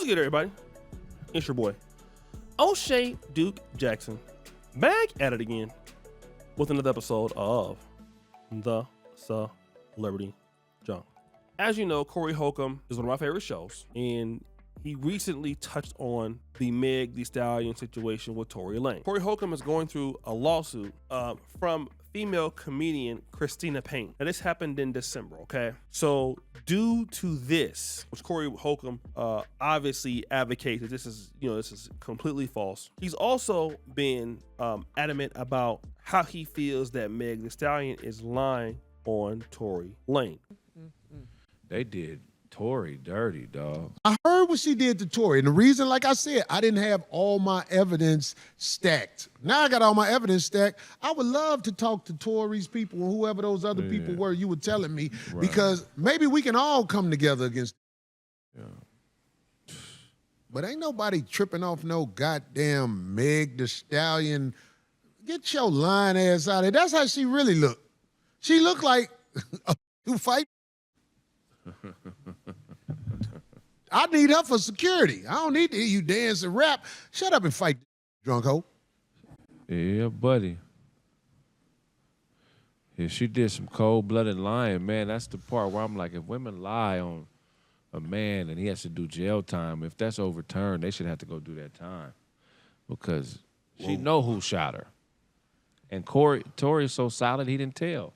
What's good, everybody? It's your boy, O'Shea Duke Jackson, back at it again with another episode of The Celebrity Junk. As you know, Corey Holcomb is one of my favorite shows, and he recently touched on the Meg Thee Stallion situation with Tory Lanez. Corey Holcomb is going through a lawsuit from female comedian Christina Payne. Now, this happened in December, okay? So due to this, which Corey Holcomb obviously advocates that this is completely false. He's also been adamant about how he feels that Meg Thee Stallion is lying on Tory Lanez. They did Tory dirty, dog. I heard what she did to Tory, and the reason, like I said, I didn't have all my evidence stacked. Now I got all my evidence stacked. I would love to talk to Tory's people or whoever those other people were you were telling me, because maybe we can all come together against. But ain't nobody tripping off no goddamn Meg Thee Stallion. Get your lying ass out of here. That's how she really looked. She looked like who fight. I need her for security. I don't need to hear you dance and rap. Shut up and fight, drunk hoe. Yeah, buddy. Yeah, she did some cold-blooded lying, man. That's the part where I'm like, if women lie on a man and he has to do jail time, if that's overturned, they should have to go do that time, because she know who shot her. And Tory's so solid, he didn't tell.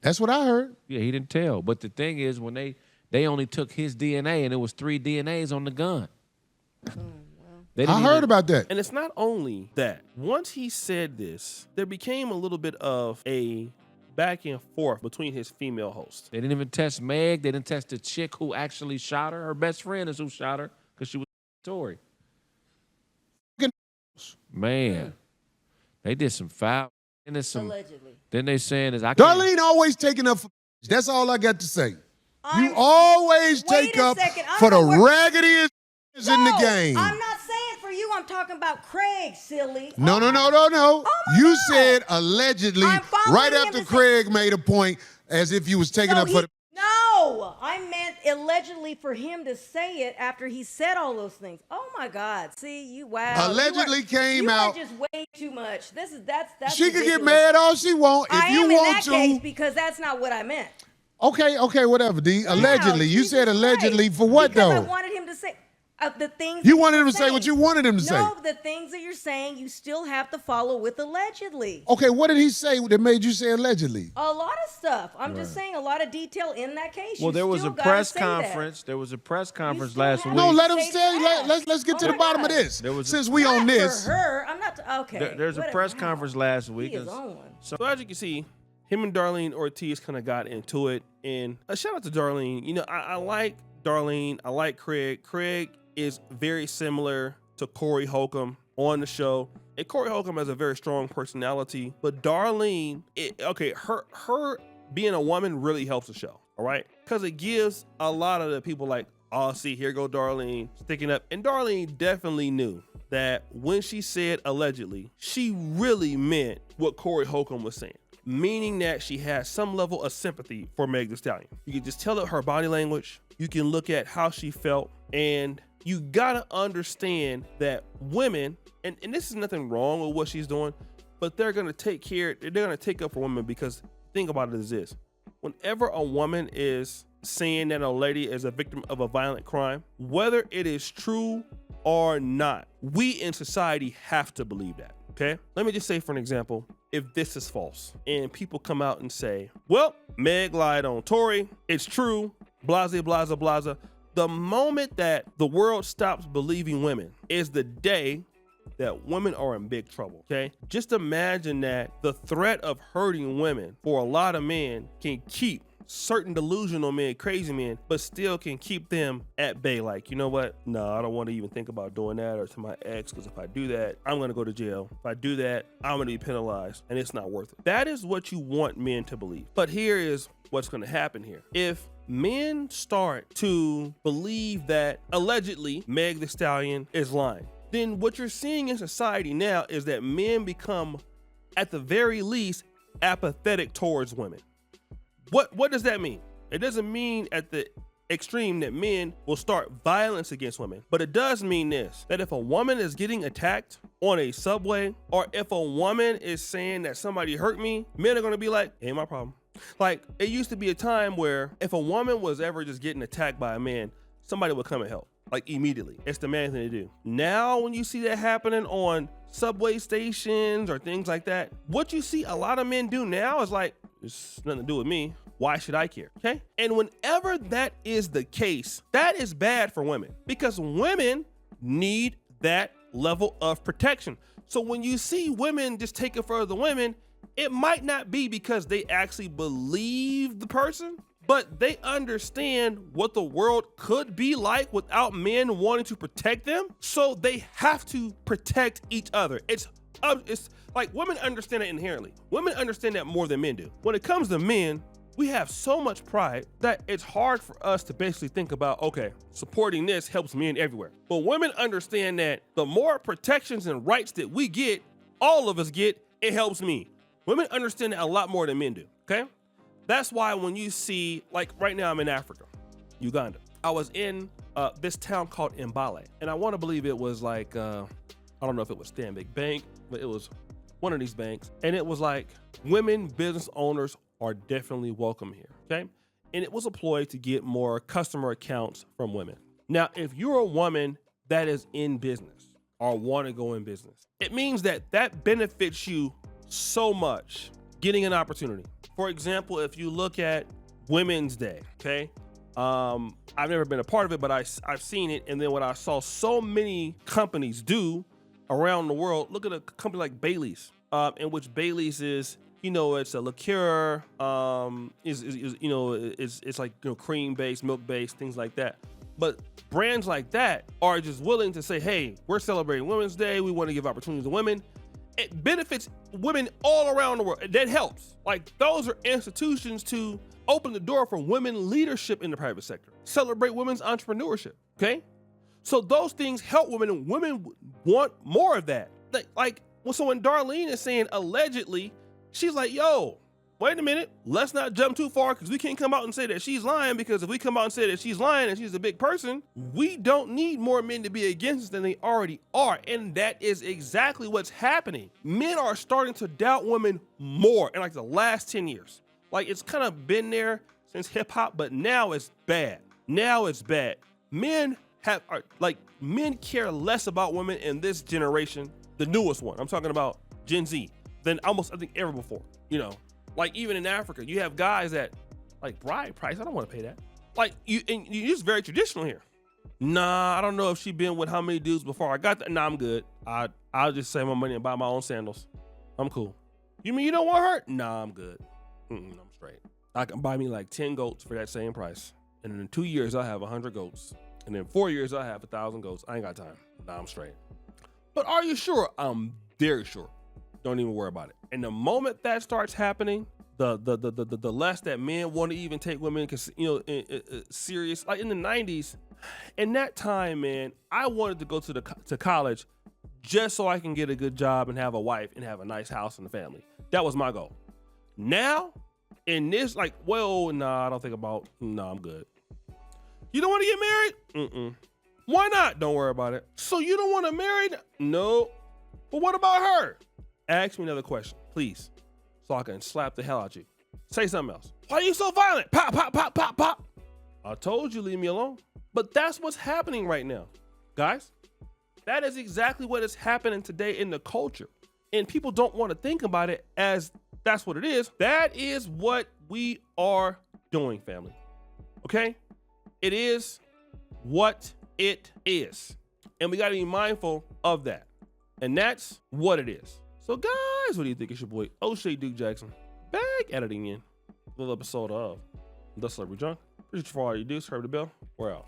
That's what I heard. Yeah, he didn't tell. But the thing is, when they only took his DNA, and it was 3 DNAs on the gun. I heard about that. And it's not only that. Once he said this, there became a little bit of a back and forth between his female hosts. They didn't even test Meg. They didn't test the chick who actually shot her. Her best friend is who shot her, because she was Tory. Man, they did some foul. And there's some, allegedly. Then they saying is Darlene always taking up for. That's all I got to say. You always take up for the raggediest in the game. I'm not saying for you. I'm talking about Craig, silly. No. Oh You God. said allegedly right after Craig made a point as if you was taking up for the. No, I meant allegedly for him to say it after he said all those things. Oh my God! See you? Wow. Allegedly came out. You are just way too much. That's. She could get mad all she want if you want in that to. case, because that's not what I meant. Okay, whatever, D. Allegedly. You said allegedly for what, because though? I wanted him to say the things. You wanted him to say what you wanted him to say. No, the things that you're saying, you still have to follow with allegedly. Okay, what did he say that made you say allegedly? A lot of stuff. I'm just saying a lot of detail in that case. Well, there was a press conference. There was a press conference last week. No, let him say. Let's get to the bottom of this. Since we on this. For her, I'm not. Okay. There's a press conference last week. He is on one. So as you can see, him and Darlene Ortiz kind of got into it. And a shout out to Darlene. You know, I like Darlene. I like Craig. Craig is very similar to Corey Holcomb on the show. And Corey Holcomb has a very strong personality. But Darlene, her being a woman really helps the show. All right? Because it gives a lot of the people like, oh, see, here go Darlene sticking up. And Darlene definitely knew that when she said allegedly, she really meant what Corey Holcomb was saying. Meaning that she has some level of sympathy for Meg Thee Stallion. You can just tell it her body language. You can look at how she felt, and you gotta understand that women, and this is nothing wrong with what she's doing, but they're gonna take up for women, because think about it as this. Whenever a woman is saying that a lady is a victim of a violent crime, whether it is true or not, we in society have to believe that. Okay, let me just say, for an example, if this is false and people come out and say, well, Meg lied on Tory, it's true, blase, blase, blase. The moment that the world stops believing women is the day that women are in big trouble, okay? Just imagine that the threat of hurting women for a lot of men can keep certain delusional men, crazy men, but still can keep them at bay. Like, you know what? No, I don't want to even think about doing that, or to my ex, because if I do that, I'm going to go to jail. If I do that, I'm going to be penalized, and it's not worth it. That is what you want men to believe. But here is what's going to happen here. If men start to believe that allegedly Meg Thee Stallion is lying, then what you're seeing in society now is that men become, at the very least, apathetic towards women. What does that mean? It doesn't mean at the extreme that men will start violence against women. But it does mean this, that if a woman is getting attacked on a subway, or if a woman is saying that somebody hurt me, men are gonna be like, ain't my problem. Like, it used to be a time where if a woman was ever just getting attacked by a man, somebody would come and help, like immediately. It's the man thing to do. Now, when you see that happening on subway stations or things like that, what you see a lot of men do now is like, it's nothing to do with me. Why should I care? Okay. And whenever that is the case, that is bad for women, because women need that level of protection. So when you see women just take it for the women, it might not be because they actually believe the person, but they understand what the world could be like without men wanting to protect them. So they have to protect each other. It's like women understand it inherently. Women understand that more than men do. When it comes to men, we have so much pride that it's hard for us to basically think about, okay, supporting this helps men everywhere. But women understand that the more protections and rights that we get, all of us get, it helps me. Women understand that a lot more than men do, okay? That's why when you see, like right now I'm in Africa, Uganda. I was in this town called Mbale, and I want to believe it was like, I don't know if it was Stanbic Bank, but it was one of these banks. And it was like, women business owners are definitely welcome here, okay? And it was a ploy to get more customer accounts from women. Now, if you're a woman that is in business or want to go in business, it means that that benefits you so much getting an opportunity. For example, if you look at Women's Day, okay? I've never been a part of it, but I've seen it. And then what I saw so many companies do around the world, look at a company like Bailey's, in which Bailey's is, you know, it's a liqueur, it's like, you know, cream-based, milk-based, things like that. But brands like that are just willing to say, hey, we're celebrating Women's Day. We want to give opportunities to women. It benefits women all around the world. That helps. Like, those are institutions to open the door for women leadership in the private sector. Celebrate women's entrepreneurship, okay? So those things help women, and women want more of that. So when Darlene is saying allegedly, she's like, yo, wait a minute, let's not jump too far, because we can't come out and say that she's lying, because if we come out and say that she's lying and she's a big person, we don't need more men to be against us than they already are. And that is exactly what's happening. Men are starting to doubt women more in like the last 10 years. Like, it's kind of been there since hip hop, but now it's bad. Now it's bad. Men care less about women in this generation, the newest one. I'm talking about Gen Z, than almost, I think, ever before, you know? Like, even in Africa, you have guys that, like, bride price, I don't want to pay that. Like, you're just very traditional here. Nah, I don't know if she been with how many dudes before I got that. Nah, I'm good. I'll just save my money and buy my own sandals. I'm cool. You mean you don't want her? Nah, I'm good. I'm straight. I can buy me like 10 goats for that same price. And in 2 years, I'll have 100 goats. And in 4 years, I'll have 1,000 goats. I ain't got time. Nah, I'm straight. But are you sure? I'm very sure. Don't even worry about it. And the moment that starts happening, the less that men want to even take women, serious. Like in the 90s, in that time, man, I wanted to go to college just so I can get a good job and have a wife and have a nice house and a family. That was my goal. Now, in this, like, well, nah, I don't think about. Nah, I'm good. You don't want to get married? Why not? Don't worry about it. So you don't want to marry? No. But what about her? Ask me another question, please, so I can slap the hell out you. Say something else. Why are you so violent? Pop, pop, pop, pop, pop. I told you, leave me alone. But that's what's happening right now, guys. That is exactly what is happening today in the culture. And people don't want to think about it as that's what it is. That is what we are doing, family. Okay? It is what it is. And we got to be mindful of that. And that's what it is. So guys, what do you think? It's your boy O'Shea Duke Jackson back editing in a little episode of The Celebrity Junk. Appreciate you for all you do. Subscribe to the bell. We're out.